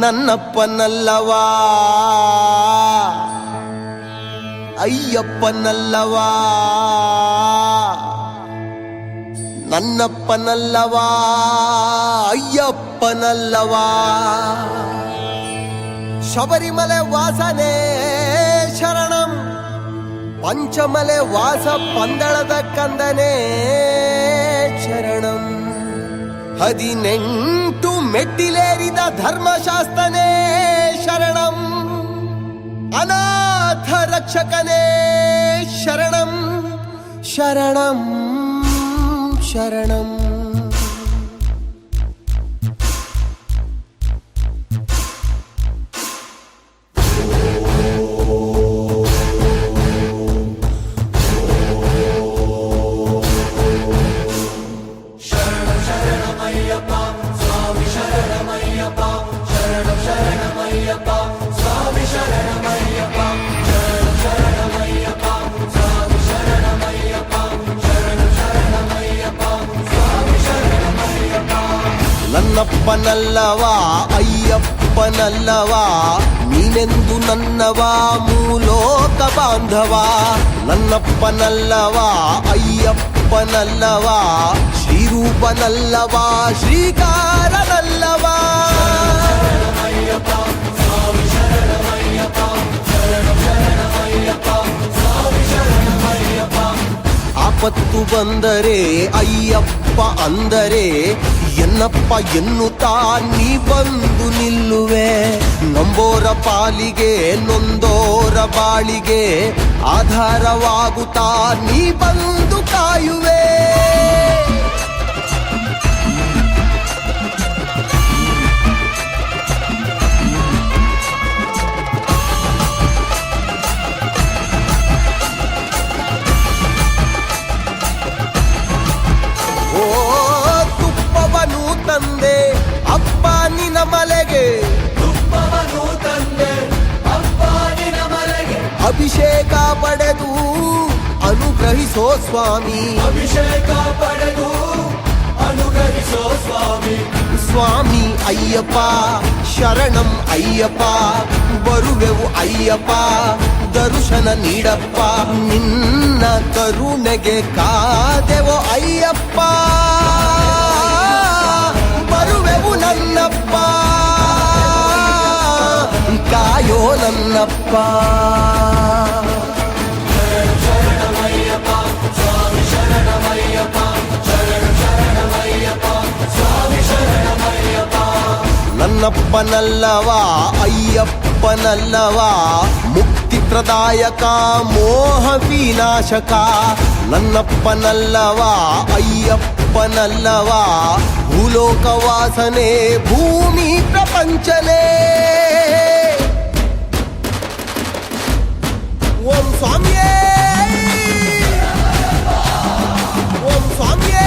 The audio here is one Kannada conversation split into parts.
ನನ್ನಪ್ಪನಲ್ಲವಾ ಅಯ್ಯಪ್ಪನಲ್ಲವಾ, ನನ್ನಪ್ಪನಲ್ಲವಾ ಅಯ್ಯಪ್ಪನಲ್ಲವಾ, ಶಬರಿಮಲೆ ವಾಸನೆ ಶರಣಂ, ಪಂಚಮಲೆ ವಾಸ ಪಂದಳದ ಕಂದನೆ ಶರಣಂ, 18 ಮೆಟ್ಟಿಲೇರಿದ ಧರ್ಮಶಾಸ್ತ್ರನೇ ಶರಣಂ, ಅನಾಥ ರಕ್ಷಕನೇ ಶರಣಂ ಶರಣಂ ಶರಣಂ. ನನ್ನಪ್ಪನಲ್ಲವಾ ಅಯ್ಯಪ್ಪನಲ್ಲವಾ, ನೀನೆಂದು ನನ್ನವಾ ಮೂಲೋಕ ಬಾಂಧವ. ನನ್ನಪ್ಪನಲ್ಲವಾ ಅಯ್ಯಪ್ಪನಲ್ಲವಾ, ಶ್ರೀರೂಪನಲ್ಲವಾ ಶ್ರೀಕಾರನಲ್ಲವಾ. ಆಪತ್ತು ಬಂದರೆ ಅಯ್ಯಪ್ಪ ಅಂದರೆ ಎನ್ನಪ್ಪ ಎನ್ನುತ್ತಾ ನೀ ಬಂದು ನಿಲ್ಲುವೆ. ನಂಬೋರ ಪಾಲಿಗೆ ನೊಂದೋರ ಬಾಳಿಗೆ ಆಧಾರವಾಗುತ್ತಾ ನೀ ಬಂದು ಕಾಯುವೆ. ತಂದೆ ಅಪ್ಪ ನಿನ್ನ ಮಲೆಗೆ, ತುಪ್ಪವನ್ನು ತಂದೆ ಅಪ್ಪ ನಿನ್ನ ಮಲೆಗೆ, ಅಭಿಷೇಕ ಪಡೆದು ಅನುಗ್ರಹಿಸೋ ಸ್ವಾಮಿ, ಅಭಿಷೇಕ ಪಡೆದು ಅನುಗ್ರಹಿಸೋ ಸ್ವಾಮಿ. ಸ್ವಾಮಿ ಅಯ್ಯಪ್ಪ ಶರಣಂ ಅಯ್ಯಪ್ಪ, ಬರುವೆವು ಅಯ್ಯಪ್ಪ ದರ್ಶನ ನೀಡಪ್ಪ, ನಿನ್ನ ಕರುಣೆಗೆ ಕಾದೆವೋ ಅಯ್ಯಪ್ಪ, ಬರುವೆವು ನನ್ನಪ್ಪ ಕಾಯೋ ನನ್ನಪ್ಪ. ನನ್ನಪ್ಪನಲ್ಲವಾ ಅಯ್ಯಪ್ಪನಲ್ಲವಾ, ಮುಕ್ತಿ ಪ್ರದಾಯಕ ಮೋಹ ವಿನಾಶಕ. ನನ್ನಪ್ಪನಲ್ಲವಾ ಅಯ್ಯಪ್ಪನಲ್ಲವಾ, ಭೂಲೋಕ ವಾಸನೆ ಭೂಮಿ ಪ್ರಪಂಚನೇ. ಓಂ ಸ್ವಾಮಿಯೇ, ಓಂ ಸ್ವಾಮಿಯೇ.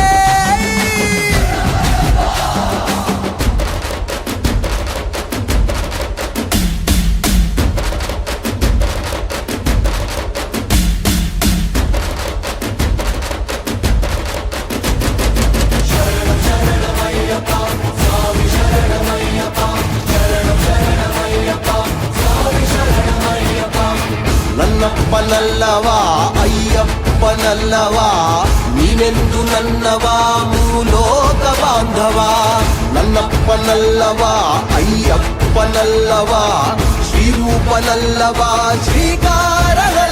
ನನ್ನಪ್ಪನಲ್ಲವಾ ಅಯ್ಯಪ್ಪನಲ್ಲವಾ, ನೀನೆಂದು ನನ್ನವಾ ಮೂಲೋಕ ಬಾಂಧವ. ನನ್ನಪ್ಪನಲ್ಲವಾ ಅಯ್ಯಪ್ಪನಲ್ಲವಾ, ಶ್ರೀರೂಪನಲ್ಲವಾ ಶ್ರೀಕಾರನಲ್ಲವಾ.